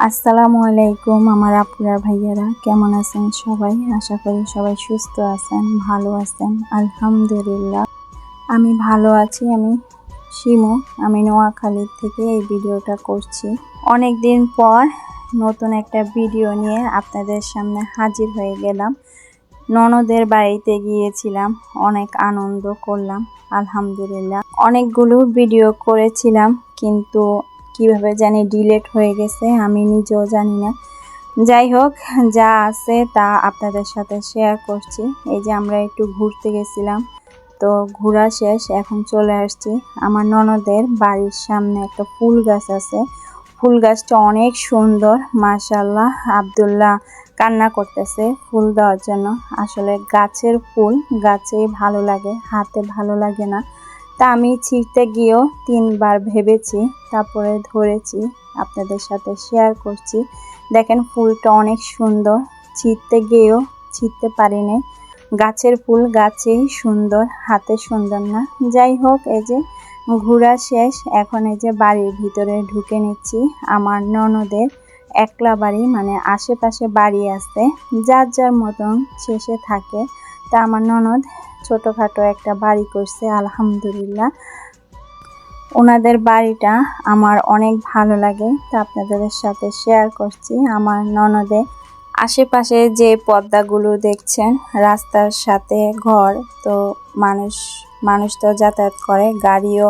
আসসালামু আলাইকুম আমার আপুরা ভাইয়ারা, কেমন আছেন সবাই? আশা করি সবাই সুস্থ আছেন, ভালো আছেন। আলহামদুলিল্লাহ আমি ভালো আছি। আমি শিমু, আমি নোয়াখালী থেকে এই ভিডিওটা করছি। অনেক দিন পর নতুন একটা ভিডিও নিয়ে আপনাদের সামনে হাজির হয়ে গেলাম। ননদের বাড়িতে গিয়েছিলাম, অনেক আনন্দ করলাম আলহামদুলিল্লাহ। অনেকগুলো ভিডিও করেছিলাম কিন্তু কিভাবে জানি ডিলিট হয়ে গেছে, আমি নিজেও জানি না। যাই হোক, যা আছে তা আপনাদের সাথে শেয়ার করছি। এই যে আমরা একটু ঘুরতে গেছিলাম, তো ঘোরা শেষ, এখন চলে আসছি আমার ননদের বাড়ির সামনে। একটা ফুল গাছ আছে, ফুল গাছটা অনেক সুন্দর মাশাআল্লাহ। আব্দুল্লাহ কান্না করতেছে ফুল দেওয়ার জন্য। আসলে গাছের ফুল গাছেই ভালো লাগে, হাতে ভালো লাগে না। তা আমি ছিঁড়তে গিয়েও 3বার ভেবেছি, তারপরে ধরেছি, আপনাদের সাথে শেয়ার করছি। দেখেন ফুলটা অনেক সুন্দর, ছিঁড়তে গিয়েও ছিঁড়তে পারিনি। গাছের ফুল গাছেই সুন্দর, হাতে সুন্দর না। যাই হোক, এই যে ঘোরা শেষ, এখন এই যে বাড়ির ভিতরে ঢুকে নিচ্ছি। আমার ননদের একলা বাড়ি, মানে আশেপাশে বাড়ি আছে, যার যার মতন শেষে থাকে। তা আমার ননদ ছোটোখাটো একটা বাড়ি করছে আলহামদুলিল্লাহ। ওনাদের বাড়িটা আমার অনেক ভালো লাগে, তা আপনাদের সাথে শেয়ার করছি। আমার ননদে আশেপাশে যে পর্দাগুলো দেখছেন, রাস্তার সাথে ঘর, তো মানুষ তো যাতায়াত করে, গাড়িও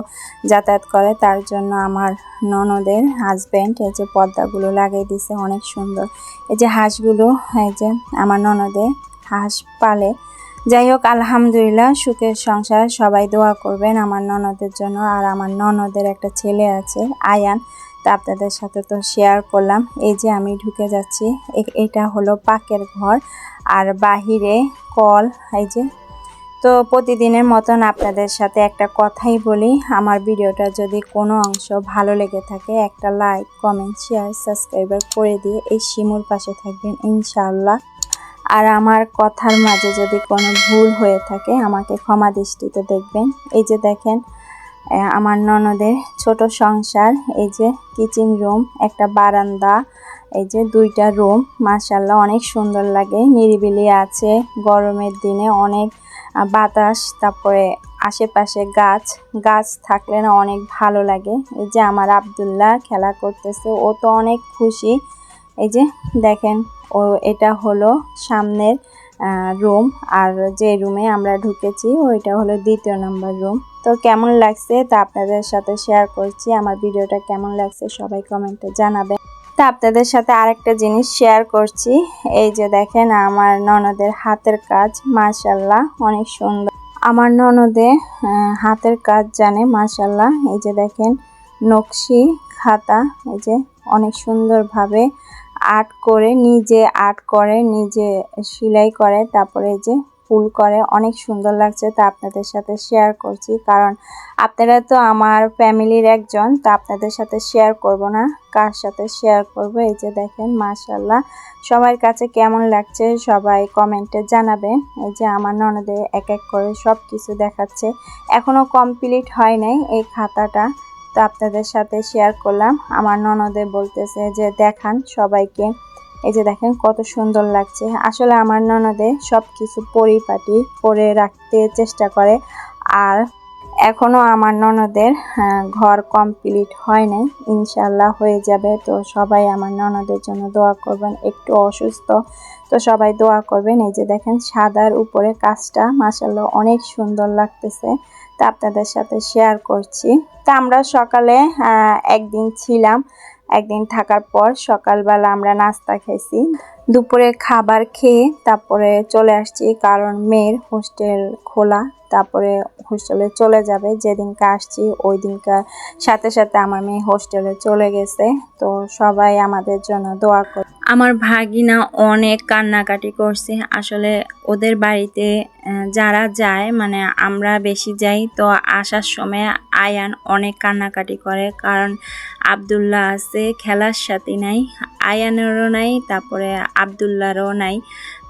যাতায়াত করে, তার জন্য আমার ননদের হাজব্যান্ড এই যে পর্দাগুলো লাগিয়ে দিছে, অনেক সুন্দর। এই যে হাঁসগুলো, এই যে আমার ননদে হাঁস পালে। যাই হোক আলহামদুলিল্লাহ, সুখের সংসার। সবাই দোয়া করবেন আমার ননদের জন্য। আর আমার ননদের একটা ছেলে আছে আয়ান, তা আপনাদের সাথে তো শেয়ার করলাম। এই যে আমি ঢুকে যাচ্ছি, এটা হলো পাকের ঘর, আর বাহিরে কল। এই যে, তো প্রতিদিনের মতন আপনাদের সাথে একটা কথাই বলি, আমার ভিডিওটা যদি কোনো অংশ ভালো লেগে থাকে, একটা লাইক, কমেন্ট, শেয়ার, সাবস্ক্রাইবার করে দিয়ে এই শিমুর পাশে থাকবেন ইনশাআল্লাহ। আর আমার কথার মাঝে যদি কোনো ভুল হয়ে থাকে আমাকে ক্ষমা দৃষ্টিতে দেখবেন। এই যে দেখেন আমার ননদের ছোট সংসার। এই যে কিচেন রুম, একটা বারান্দা, এই যে 2টা রুম, মাশাআল্লাহ অনেক সুন্দর লাগে, নিরিবিলি আছে। গরমের দিনে অনেক বাতাস, তারপরে আশেপাশে গাছ থাকলে না অনেক ভালো লাগে। এই যে আমার আব্দুল্লাহ খেলা করতেছে, ও তো অনেক খুশি। এই যে দেখেন, এটা হলো সামনের রুম, আর যে রুমে আমরা ঢুকেছি ওইটা হলো 2য় নম্বর রুম। তো কেমন লাগছে তা আপনাদের সাথে শেয়ার করছি। আমার ভিডিওটা কেমন লাগছে সবাই কমেন্টে জানাবেন। তা আপনাদের সাথে আরেকটা জিনিস শেয়ার করছি। এই যে দেখেন আমার ননদের হাতের কাজ, মাশাআল্লাহ অনেক সুন্দর। আমার ননদে হাতের কাজ জানে মাশাআল্লাহ। এই যে দেখেন নকশি খাতা, এই যে অনেক সুন্দরভাবে আর্ট করে, নিজে সেলাই করে, তারপরে এই যে ফুল করে, অনেক সুন্দর লাগছে। তা আপনাদের সাথে শেয়ার করছি, কারণ আপনারা তো আমার ফ্যামিলির একজন, তা আপনাদের সাথে শেয়ার করব না, কার সাথে শেয়ার করব। এই যে দেখেন মাশাআল্লাহ, সবার কাছে কেমন লাগছে সবাই কমেন্টে জানাবেন। এই যে আমার ননদে এক এক করে সব কিছু দেখাচ্ছে, এখনো কমপ্লিট হয় নাই এই খাতাটা, তো আপনাদের সাথে শেয়ার করলাম। আমার ননদে বলতেছে যে দেখান সবাইকে। এই যে দেখেন কত সুন্দর লাগছে। আসলে আমার ননদে সব কিছু পরিপাটি করে রাখতে চেষ্টা করে, আর এখনো আমার ননদের ঘর কমপ্লিট হয় নাই, ইনশাআল্লাহ হয়ে যাবে। তো সবাই আমার ননদের জন্য দোয়া করবেন, একটু অসুস্থ, তো সবাই দোয়া করবেন। এই যে দেখেন সাদার উপরে কাজটা মাশাআল্লাহ অনেক সুন্দর লাগতেছে, তা আপনাদের সাথে শেয়ার করছি। তা আমরা সকালে একদিন ছিলাম, একদিন থাকার পর সকালবেলা আমরা নাস্তা খেয়েছি, দুপুরে খাবার খেয়ে তারপরে চলে আসছি, কারণ মেয়ের হোস্টেল খোলা, তারপরে হোস্টেলে চলে যাবে। যেদিনকে আসছি ওই দিনকার সাথে সাথে আমার মেয়ে হোস্টেলে চলে গেছে। তো সবাই আমাদের জন্য দোয়া করে। আমার ভাগিনা অনেক কান্নাকাটি করছে। আসলে ওদের বাড়িতে যারা যায়, মানে আমরা বেশি যাই, তো আসার সময় আয়ান অনেক কান্নাকাটি করে, কারণ আব্দুল্লাহ আছে, খেলার সাথী নাই, আয়ানেরও নাই, তারপরে আব্দুল্লাহরও নাই।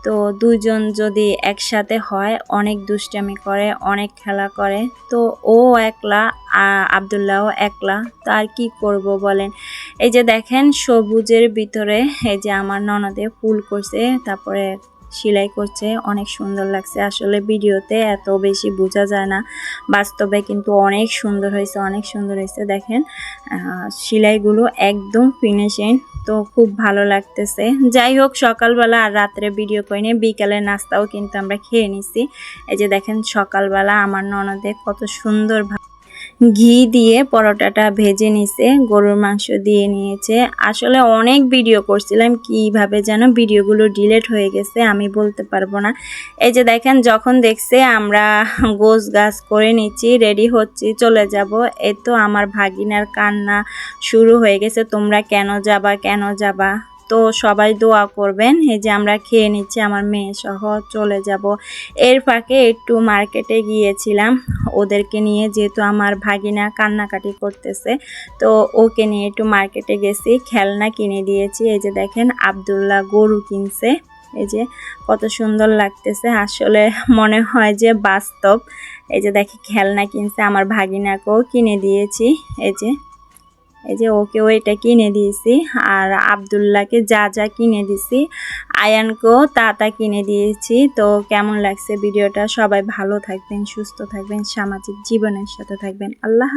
তো দুজন যদি একসাথে হয় অনেক দুষ্টামি করে, অনেক খেলা করে। তো ও একলা, আব্দুল্লাহও একলা, তো আর কি করব বলেন। এই যে দেখেন সবুজের ভিতরে এই যে আমার ননদে ফুল করছে, তারপরে সেলাই করছে, অনেক সুন্দর লাগছে। আসলে ভিডিওতে এত বেশি বোঝা যায় না, বাস্তবে কিন্তু অনেক সুন্দর হয়েছে, অনেক সুন্দর হয়েছে। দেখেন সেলাইগুলো একদম ফিনিশিং, তো খুব ভালো লাগতেছে। যাই হোক, সকালবেলা আর রাত্রে ভিডিও করিনি, বিকালের নাস্তাও কিন্তু আমরা খেয়ে নিছি। এই যে দেখেন সকালবেলা আমার ননদে কত সুন্দর ঘি দিয়ে পরোটাটা ভেজে নিছে, গরুর মাংস দিয়ে নিয়েছে। আসলে অনেক ভিডিও করছিলাম, কিভাবে যেন ভিডিওগুলো ডিলিট হয়ে গেছে আমি বলতে পারবো না। এই যে দেখেন যখন দেখছে আমরা গোছ গাছ করে নিচ্ছি, রেডি হচ্ছি, চলে যাব, এই তো আমার ভাগিনার কান্না শুরু হয়ে গেছে, তোমরা কেন যাবা, কেন যাবা। তো সবাই দোয়া করবেন। এই যে আমরা খেয়ে নিচ্ছি, আমার মেয়ে সহ চলে যাব। এর ফাঁকে একটু মার্কেটে গিয়েছিলাম ওদেরকে নিয়ে, যেহেতু আমার ভাগিনা কান্নাকাটি করতেছে, তো ওকে নিয়ে একটু মার্কেটে গেছি, খেলনা কিনে দিয়েছি। এই যে দেখেন আব্দুল্লাহ গরু কিনছে, এই যে কত সুন্দর লাগতেছে, আসলে মনে হয় যে বাস্তব। এই যে দেখি খেলনা কিনছে, আমার ভাগিনাকেও কিনে দিয়েছি। এই যে ওকেও এটা কিনে দিয়েছি, আর আব্দুল্লাহকে যা যা কিনে দিয়েছি, আয়ানকেও তা কিনে দিয়েছি। তো কেমন লাগছে ভিডিওটা? সবাই ভালো থাকবেন, সুস্থ থাকবেন, সামাজিক জীবনের সাথে থাকবেন। আল্লাহ।